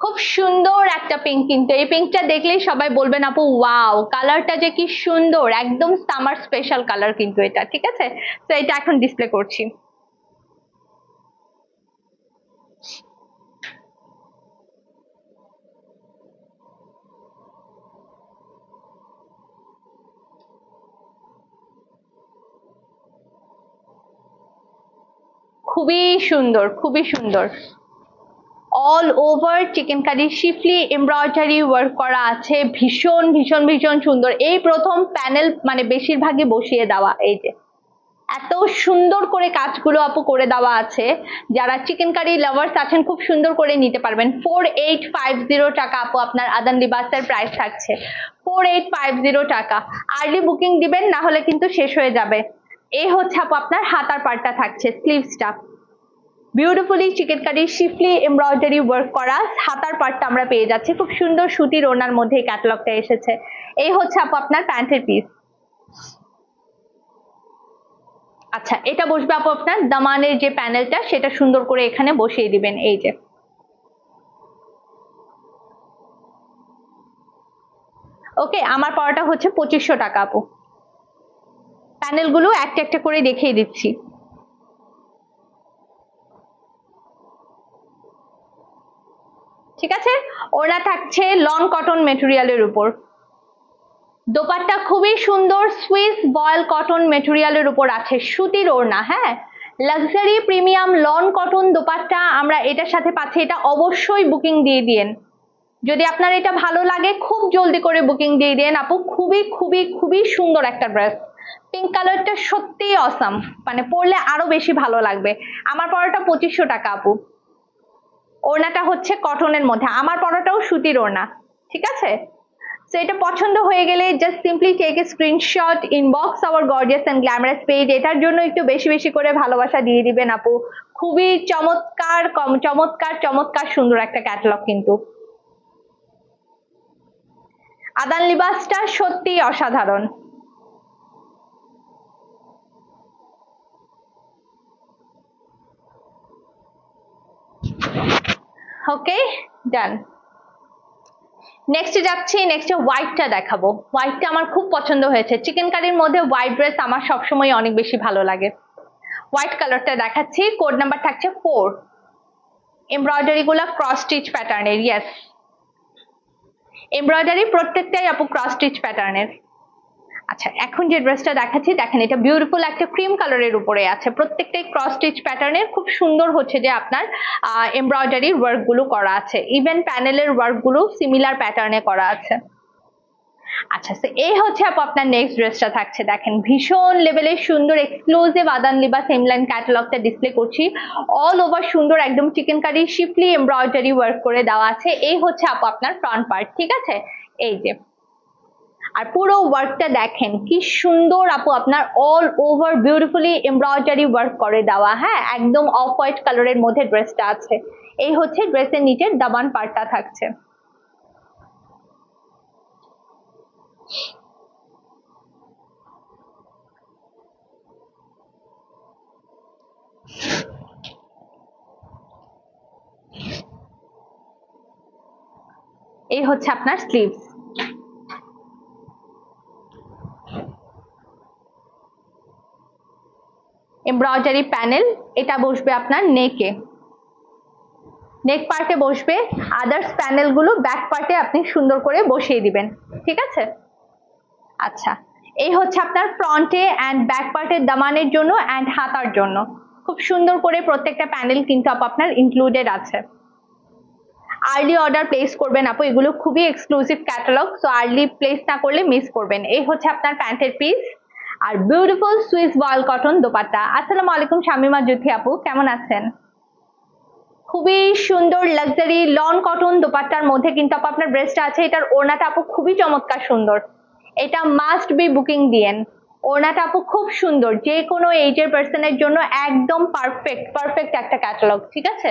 খুব সুন্দর একটা পিঙ্ক, কিন্তু এই পিঙ্কটা দেখলেই সবাই বলবেন আপু ওয়াও, কালারটা যে কি সুন্দর, একদম সামার স্পেশাল কালার কিন্তু এটা। ঠিক আছে, তো এটা এখন ডিসপ্লে করছি। খুবই সুন্দর, খুবই সুন্দর, all over chikankari schiffli embroidery work করা আছে, ভীষণ ভীষণ ভীষণ সুন্দর। এই প্রথম প্যানেল মানে বেশিরভাগই বসিয়ে দেওয়া, এই যে এত সুন্দর করে কাজগুলো আপু করে দেওয়া আছে। যারা চিকেন কারি লাভার্স আছেন খুব সুন্দর করে নিতে পারবেন। 4850 টাকা আপু আপনার আদান লিবাসের প্রাইস থাকছে, 4850 টাকা। আর্লি বুকিং দিবেন, না হলে কিন্তু শেষ হয়ে যাবে। এই হচ্ছে আপু আপনার হাতার পার্টটা থাকছে, স্লিভসটা। বিউটিফুলি চিকেনকারি শিফলি এমব্রয়ডারি ওয়ার্ক করা হাতার পার্টটা আমরা পেয়ে যাচ্ছি। খুব সুন্দর সুতির ওড়নার মধ্যে এই ক্যাটালগটা এসেছে। এই হচ্ছে আপু আপনার প্যান্টের পিস। আচ্ছা, এটা বসবে আপু আপনার দামানের যে প্যানেলটা সেটা সুন্দর করে এখানে বসিয়ে দিবেন। এই যে ওকে, আমার পড়াটা হচ্ছে 2500 টাকা আপু। প্যানেলগুলো একটা একটা করে দেখিয়ে দিচ্ছি। ঠিক আছে, ওড়না থাকছে লন কটন মেটেরিয়ালের উপর। দোপাট্টা খুবই সুন্দর সুইস বয়েল কটন মেটেরিয়ালের উপর আছে, সুতির ওড়না। হ্যাঁ, luxury premium lawn cotton dupatta আমরা এটার সাথে পাচ্ছি। এটা অবশ্যই বুকিং দিয়ে দিন। যদি আপনার এটা ভালো লাগে খুব জলদি করে বুকিং দিয়ে দেন আপু। খুবই খুবই খুবই সুন্দর একটা ড্রেস। পিঙ্ক কালারটা সত্যিই অসাম, মানে পরলে আরো বেশি ভালো লাগবে। আমার পরাটা 2500 টাকা আপু। ওড়নাটা হচ্ছে কটনের মধ্যে, আমার পরাটাও সুতির ওড়না। ঠিক আছে, তো এটা পছন্দ হয়ে গেলে just simply take a screenshot, inbox our gorgeous and glamorous page. এটার জন্য একটু বেশি বেশি করে ভালোবাসা দিয়ে দিবেন আপু। খুবই চমৎকার চমৎকার চমৎকার সুন্দর একটা ক্যাটালগ কিন্তু। আদান লিবাসটা সত্যি অসাধারণ। ওকে, ডান। নেক্সট যাচ্ছি, নেক্সট হোয়াইটটা দেখাবো। হোয়াইটটা আমার খুব পছন্দ হয়েছে। চিকেন কারির মধ্যে হোয়াইট ড্রেস আমার সবসময় অনেক বেশি ভালো লাগে। হোয়াইট কালারটা দেখাচ্ছি, কোড নাম্বার থাকছে 4। এমব্রয়ডারি গুলা ক্রস স্টিচ প্যাটার্নের। ইয়েস, এমব্রয়ডারি প্রত্যেকটাই আপু ক্রস স্টিচ প্যাটার্নের। আচ্ছা, এখন যে ড্রেসটা দেখাচ্ছি দেখেন, এটা বিউটিফুল একটা ক্রিম কালারের উপরে আছে, প্রত্যেকটাই ক্রস স্টিচ প্যাটার্নের। খুব সুন্দর হচ্ছে যে আপনার এমব্রয়ডারি ওয়ার্ক গুলো করা আছে, ইভেন প্যানেলের ওয়ার্ক গুলো সিমিলার প্যাটার্নে করা আছে। আচ্ছা, তো এই হচ্ছে আপু আপনার নেক্সট ড্রেসটা থাকছে। দেখেন ভীষণ লেভেলের সুন্দর এক্সক্লুসিভ আদান লিবাস হেমলাইন ক্যাটালগটা ডিসপ্লে করছি। অল ওভার সুন্দর একদম chicken curry schiffli embroidery work করে দেওয়া আছে। এই হচ্ছে আপু আপনার ফ্রন্ট পার্ট। ঠিক আছে, এই যে, আর পুরো ওয়ার্কটা দেখেন কি সুন্দর আপু, আপনার all over beautifully embroidery work করে দেওয়া। হ্যাঁ, একদম অফ হোয়াইট কালারের মধ্যে ড্রেসটা আছে। এই হচ্ছে ড্রেসের নিচের দামান পার্টটা থাকছে। এই হচ্ছে আপনার স্লিভস। এমব্রয়ডারি প্যানেল, এটা বসবে আপনার নেকে, নেক পার্টে বসবে। আদার্স প্যানেল গুলো ব্যাক পার্টে আপনি সুন্দর করে বসিয়ে দিবেন। ঠিক আছে, আচ্ছা, এই হচ্ছে আপনার ফ্রন্টে এন্ড ব্যাক পার্টের দামানের জন্য এন্ড হাতার জন্য খুব সুন্দর করে প্রত্যেকটা প্যানেল কিন্তু আপনার ইনক্লুডেড আছে। আর্লি অর্ডার প্লেস করবেন আপু, এগুলো খুবই exclusive catalogue, so early place না করলে মিস করবেন। এই হচ্ছে আপনার প্যান্টের পিস আর beautiful Swiss voile cotton dupatta. আসসালামু আলাইকুম শামিমা জুথি আপু, কেমন আছেন? খুবই সুন্দর লাক্সারি লন কটন দোপাট্টার মধ্যে কিন্তু আপু আপনার ড্রেসটা আছে। এটার ওড়নাটা আপু খুবই চমৎকার সুন্দর, এটা মাস্ট বি বুকিং দিয়েন। ওড়নাটা আপু খুব সুন্দর, যে কোনো এজের পার্সনের জন্য একদম পারফেক্ট পারফেক্ট একটা ক্যাটালগ। ঠিক আছে,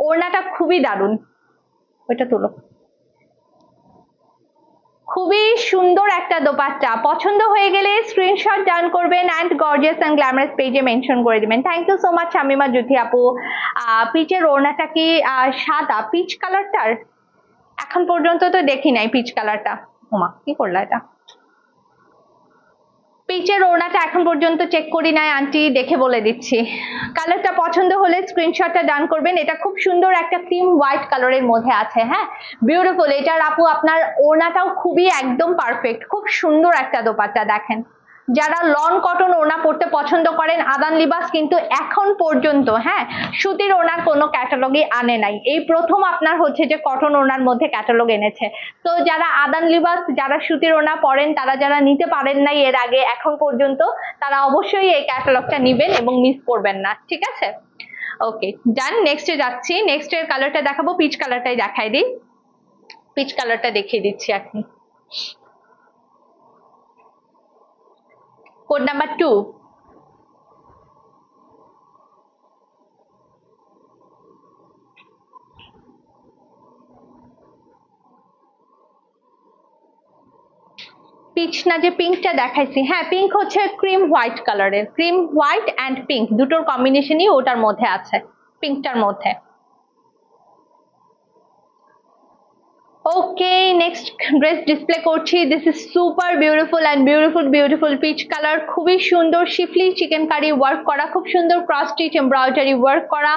ওড়নাটা খুবই দারুণ। ওইটা তুলো, খুবই সুন্দর একটা দোপাট্টা। পছন্দ হয়ে গেলে স্ক্রিনশট ডান করবেন এন্ড গর্জিয়াস এন্ড গ্ল্যামারাস পেজে মেনশন করে দিবেন। Thank you so much Shamima Juthi আপু। পিচের ওড়নাটা কি সাদা পিচ কালারটার? এখন পর্যন্ত তো দেখি নাই পিচ কালারটা। ওমা, কি করলা এটা? পিচের ওড়নাটা এখন পর্যন্ত চেক করি নাই আন্টি, দেখে বলে দিচ্ছি। কালারটা পছন্দ হলে স্ক্রিনশটটা ডান করবেন। এটা খুব সুন্দর একটা ক্রিম হোয়াইট কালারের মধ্যে আছে। হ্যাঁ, বিউটিফুল। এটার আপু আপনার ওড়নাটাও খুবই একদম পারফেক্ট, খুব সুন্দর একটা দোপাট্টা। দেখেন, যারা লন কটন ওড়না পড়তে পছন্দ করেন, আদান লিবাস কিন্তু এখন পর্যন্ত হ্যাঁ সুতির ওড়নার কোনো ক্যাটালগে আনে নাই, এই প্রথম আপনার হচ্ছে যে কটন ওড়নার মধ্যে ক্যাটালগ এনেছে। তো যারা আদান লিবাস, যারা সুতির ওড়না পরেন, তারা যারা নিতে পারেন নাই এর আগে এখন পর্যন্ত, তারা অবশ্যই এই ক্যাটালগটা নিবেন এবং মিস করবেন না। ঠিক আছে, ওকে ডান। নেক্সটে যাচ্ছি, নেক্সট এর কালারটা দেখাবো, পিচ কালারটাই দেখাই দিই। পিচ কালারটা দেখিয়ে দিচ্ছি এখন। Code number 2। পিচ না যে পিঙ্কটা দেখাইছি, হ্যাঁ পিঙ্ক হচ্ছে ক্রিম হোয়াইট কালারের, ক্রিম হোয়াইট অ্যান্ড পিঙ্ক দুটোর কম্বিনেশনই ওটার মধ্যে আছে, পিঙ্কটার মধ্যে। ওকে নেক্সট ড্রেস ডিসপ্লে করছি। This is super beautiful and beautiful peach colour, খুবই সুন্দর শিফলি চিকেন কারি ওয়ার্ক করা, খুব সুন্দর ক্রস স্টিচ এমব্রয়ডারি ওয়ার্ক করা,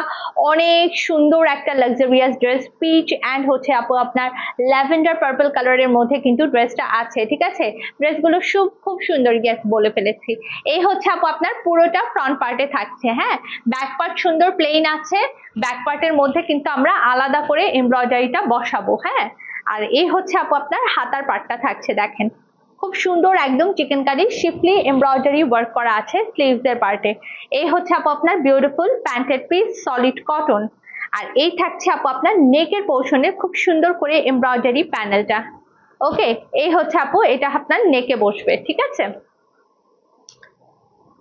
অনেক সুন্দর একটা লাক্সারিয়াস ড্রেস। পিচ অ্যান্ড হচ্ছে আপু আপনার ল্যাভেন্ডার পার্পল কালারের মধ্যে কিন্তু ড্রেসটা আছে, ঠিক আছে। ড্রেসগুলো খুব সুন্দর, গ্যাস বলে ফেলেছি। এই হচ্ছে আপু আপনার পুরোটা ফ্রন্ট পার্টে থাকছে, হ্যাঁ ব্যাক পার্ট সুন্দর প্লেন আছে, ব্যাক পার্টের মধ্যে কিন্তু আমরা আলাদা করে এমব্রয়ডারিটা বসাবো, হ্যাঁ। আর এই হচ্ছে আপু আপনার হাতার পার্টটা থাকছে, দেখেন খুব সুন্দর একদম chicken curry schiffli embroidery work করা আছে স্লিভস এর পার্টে। এই হচ্ছে আপু আপনার বিউটিফুল প্যান্টের পিস সলিড কটন। আর এই থাকছে আপু আপনার নেকের পোর্শনে খুব সুন্দর করে এমব্রয়ডারি প্যানেলটা। ওকে এই হচ্ছে আপু এটা আপনার নেকে বসবে, ঠিক আছে।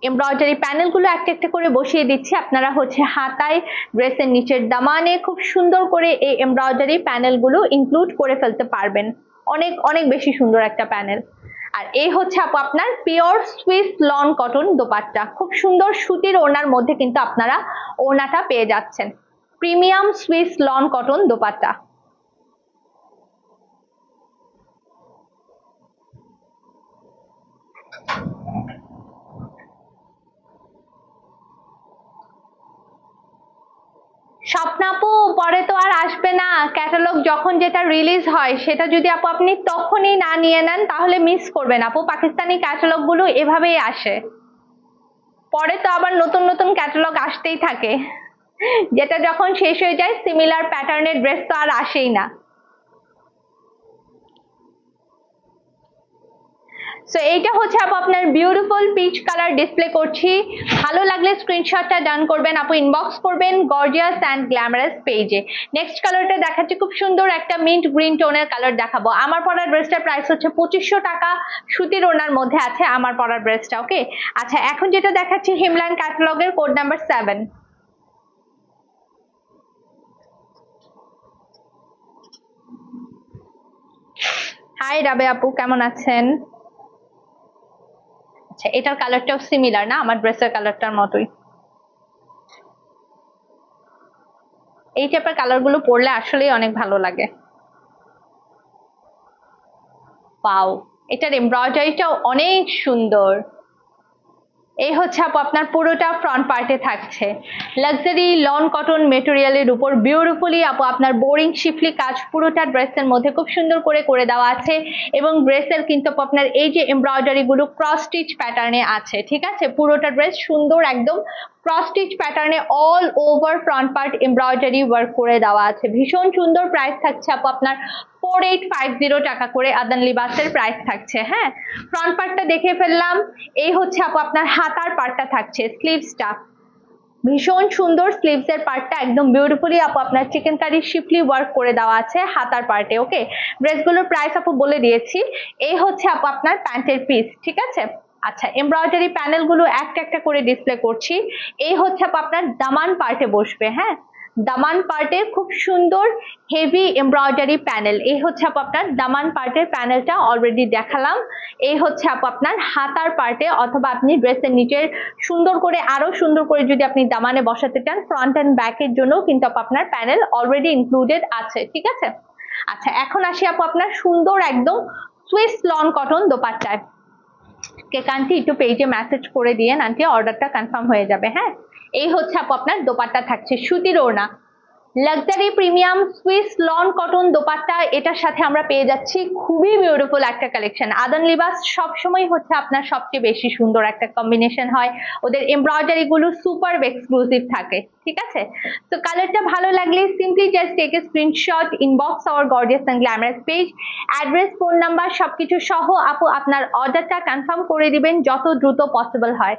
এমব্রয়ডারি প্যানেলগুলো একটা একটা করে বসিয়ে দিচ্ছি, আপনারা হচ্ছে হাতায় ড্রেসের নিচের দামানে খুব সুন্দর করে এই এমব্রয়ডারি প্যানেলগুলো ইনক্লুড করে ফেলতে পারবেন, অনেক অনেক বেশি সুন্দর একটা প্যানেল। আর এই হচ্ছে আপু আপনার pure Swiss lawn cotton dupatta, খুব সুন্দর সুতির ওড়নার মধ্যে কিন্তু আপনারা ওড়নাটা পেয়ে যাচ্ছেন, premium Swiss lawn cotton dupatta. স্বপ্নাপু পরে তো আর আসবে না, ক্যাটালগ যখন যেটা রিলিজ হয় সেটা যদি আপু আপনি তখনই না নিয়ে নেন তাহলে মিস করবেন আপু। পাকিস্তানি ক্যাটালগ গুলো এভাবেই আসে, পরে তো আবার নতুন নতুন ক্যাটালগ আসতেই থাকে, যেটা যখন শেষ হয়ে যায় সিমিলার প্যাটার্নের ড্রেস তো আর আসেই না। সো এইটা হচ্ছে আপু আপনার বিউটিফুল পিচ কালার ডিসপ্লে করছি, ভালো লাগলে স্ক্রিনশটটা ডান করবেন আপু, ইনবক্স করবেন গর্জিয়াস অ্যান্ড গ্ল্যামারাস পেজে। নেক্সট কালারটা দেখাচ্ছি, খুব সুন্দর একটা মিন্ট গ্রিন টোনের কালার দেখাবো। আমার পরা ড্রেসটার প্রাইস হচ্ছে 2500 টাকা, সুতির ওড়নার মধ্যে আছে আমার পরা ড্রেসটা। ওকে আচ্ছা এখন যেটা দেখাচ্ছি হিমলাইন ক্যাটালগের কোড নাম্বার 7। হাই রাবে আপু কেমন আছেন? আচ্ছা এটার কালারটাও সিমিলার না আমার ড্রেসের কালারটার মতোই, এই টাইপের কালার গুলো পরলে আসলেই অনেক ভালো লাগে। পাও এটার এমব্রয়ডারিটাও অনেক সুন্দর। এই হচ্ছে আপু আপনার পুরোটা ফ্রন্ট পার্টে থাকছে লাক্সারি লন কটন মেটেরিয়ালের উপর বিউটিফুলি আপু আপনার বোরিং শিফলি কাজ পুরোটা ড্রেসের মধ্যে খুব সুন্দর করে দেওয়া আছে, এবং ড্রেসের কিন্তু আপু আপনার এই যে এমব্রয়ডারি গুলো ক্রস স্টিচ প্যাটার্নে আছে, ঠিক আছে। পুরোটা ড্রেস সুন্দর একদম ক্রস স্টিচ প্যাটার্নে all over front part embroidery work করে দেওয়া আছে, ভীষণ সুন্দর। প্রাইস থাকছে আপু আপনার 4850 টাকা করে আদান লিবাসের প্রাইস থাকছে, হ্যাঁ। ফ্রন্ট পার্টটা দেখে ফেললাম, এই হচ্ছে আপু আপনার হাতার পার্টটা থাকছে, স্লিভসটা ভীষণ সুন্দর, স্লিভস এর পার্টটা একদম বিউটিফুলি আপু আপনার চিকেন কারি শিফলি ওয়ার্ক করে দেওয়া আছে হাতার পার্টে। ওকে ড্রেসগুলোর প্রাইস আপু বলে দিয়েছি। এই হচ্ছে আপু আপনার প্যান্টের পিস, ঠিক আছে। আচ্ছা এমব্রয়ডারি প্যানেল গুলো একটা একটা করে ডিসপ্লে করছি। এই হচ্ছে আপু আপনার দামান পার্টে বসবে, হ্যাঁ দামান পার্টে খুব সুন্দর হেভি এমব্রয়ডারি প্যানেল। এই হচ্ছে আপু আপনার দামান পার্টের প্যানেলটা অলরেডি দেখালাম। এই হচ্ছে আপু আপনার হাতার পার্টে, অথবা আপনি ড্রেসের নিচের সুন্দর করে আরো সুন্দর করে যদি আপনি দামানে বসাতে চান ফ্রন্ট এন্ড ব্যাকের জন্য কিন্তু আপু আপনার প্যানেল অলরেডি ইনক্লুডেড আছে, ঠিক আছে। আচ্ছা এখন আসি আপু আপনার সুন্দর একদম সুইস লন কটন দোপাট্টায়। কে আন্টি একটু পেজে মেসেজ করে দিয়েন, আন্টি অর্ডারটা কনফার্ম হয়ে যাবে, হ্যাঁ। এই হচ্ছে আপু আপনার দোপাট্টা থাকছে সুতির ওড়না, luxury premium Swiss lawn cotton dupatta, এটার সাথে আমরা পেয়ে যাচ্ছি খুবই বিউটিফুল একটা কালেকশন। আদান লিবাস সবসময় হচ্ছে আপনার সবচেয়ে বেশি সুন্দর একটা কম্বিনেশন হয়, ওদের এমব্রয়ডারি গুলো সুপার এক্সক্লুসিভ থাকে, ঠিক আছে। তো কালারটা ভালো লাগলে simply just take a screenshot, inbox our gorgeous and glamorous page, address phone number সবকিছু সহ আপু আপনার অর্ডারটা কনফার্ম করে দিবেন যত দ্রুত পসিবল হয়।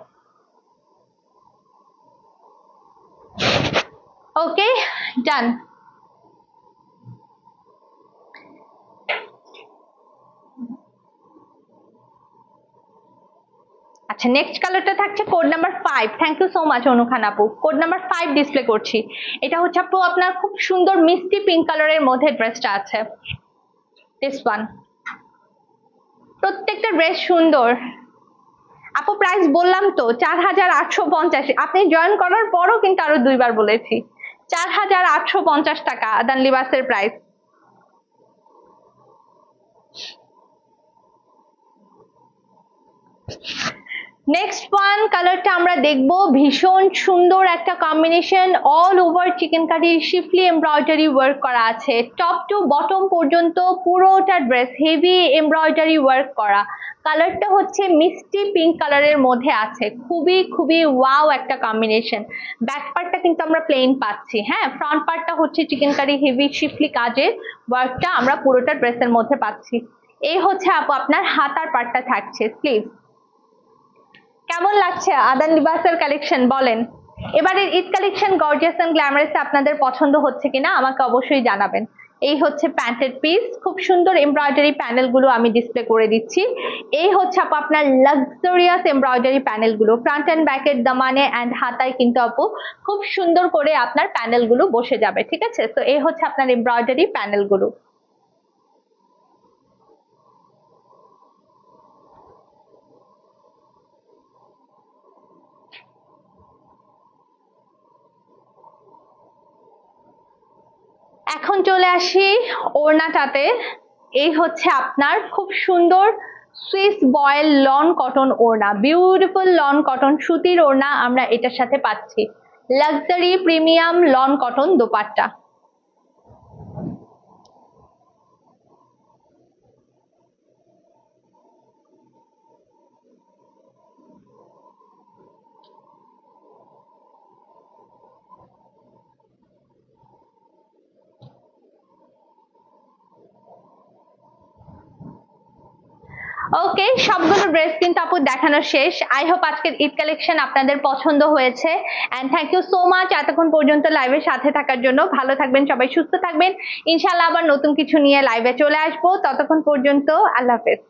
ওকে ডান। আচ্ছা নেক্সট কালারটা থাকছে code number 5। Thank you so much Anukhan আপু, কোড নাম্বার 5 ডিসপ্লে করছি। এটা হচ্ছে আপু আপনার খুব সুন্দর মিষ্টি পিঙ্ক কালারের মধ্যে ড্রেসটা আছে, দিস ওয়ান প্রত্যেকটা ড্রেস সুন্দর। আপু প্রাইস বললাম তো 4850। আপনি জয়েন করার পরও কিন্তু আরো দুইবার বলেছি 4850 টাকা আদান লিবাসের প্রাইস। নেক্সট ওয়ান কালারটা আমরা দেখবো, ভীষণ সুন্দর একটা combination, all over chikankari schiffli embroidery work করা আছে, টপ টু বটম পর্যন্ত পুরোটা ড্রেস হেভি এমব্রয়ডারি ওয়ার্ক করা। কালারটা হচ্ছে মিষ্টি পিঙ্ক কালারের মধ্যে আছে, খুবই খুবই ওয়াও একটা কম্বিনেশন। ব্যাক পার্টটা কিন্তু আমরা প্লেন পাচ্ছি, হ্যাঁ ফ্রন্ট পার্টটা হচ্ছে চিকেন কারি হেভি শিফলি কাজের ওয়ার্কটা আমরা পুরোটা ড্রেসের মধ্যে পাচ্ছি। এই হচ্ছে আপু আপনার হাতার পার্টটা থাকছে স্লিভ। কেমন লাগছে আদান লিবাসের কালেকশন বলেন? এবারের Eid collection gorgeous and glamorous আপনাদের পছন্দ হচ্ছে কিনা আমাকে অবশ্যই জানাবেন। এই হচ্ছে প্যান্টের পিস, খুব সুন্দর এমব্রয়ডারি প্যানেল গুলো আমি ডিসপ্লে করে দিচ্ছি। এই হচ্ছে আপু আপনার লাক্সারিয়াস এমব্রয়ডারি প্যানেল গুলো, ফ্রন্ট এন্ড ব্যাকের দামানে এন্ড হাতায় কিন্তু আপু খুব সুন্দর করে আপনার প্যানেল গুলো বসে যাবে, ঠিক আছে? তো এই হচ্ছে আপনার এমব্রয়ডারি প্যানেল গুলো। এখন চলে আসি ওড়নাটাতে। এই হচ্ছে আপনার খুব সুন্দর সুইস বয়েল লন কটন ওড়না, বিউটিফুল লন কটন সুতির ওড়না আমরা এটার সাথে পাচ্ছি, luxury premium lawn cotton dupatta. Okay, সবগুলো ড্রেস কিন্তু আপু দেখানো শেষ। আই হোপ আজকের ঈদ কালেকশন আপনাদের পছন্দ হয়েছে, and thank you so much এতক্ষণ পর্যন্ত লাইভের সাথে থাকার জন্য। ভালো থাকবেন সবাই, সুস্থ থাকবেন, ইনশাআল্লাহ আবার নতুন কিছু নিয়ে লাইভে চলে আসবো। ততক্ষণ পর্যন্ত আল্লাহ হাফেজ।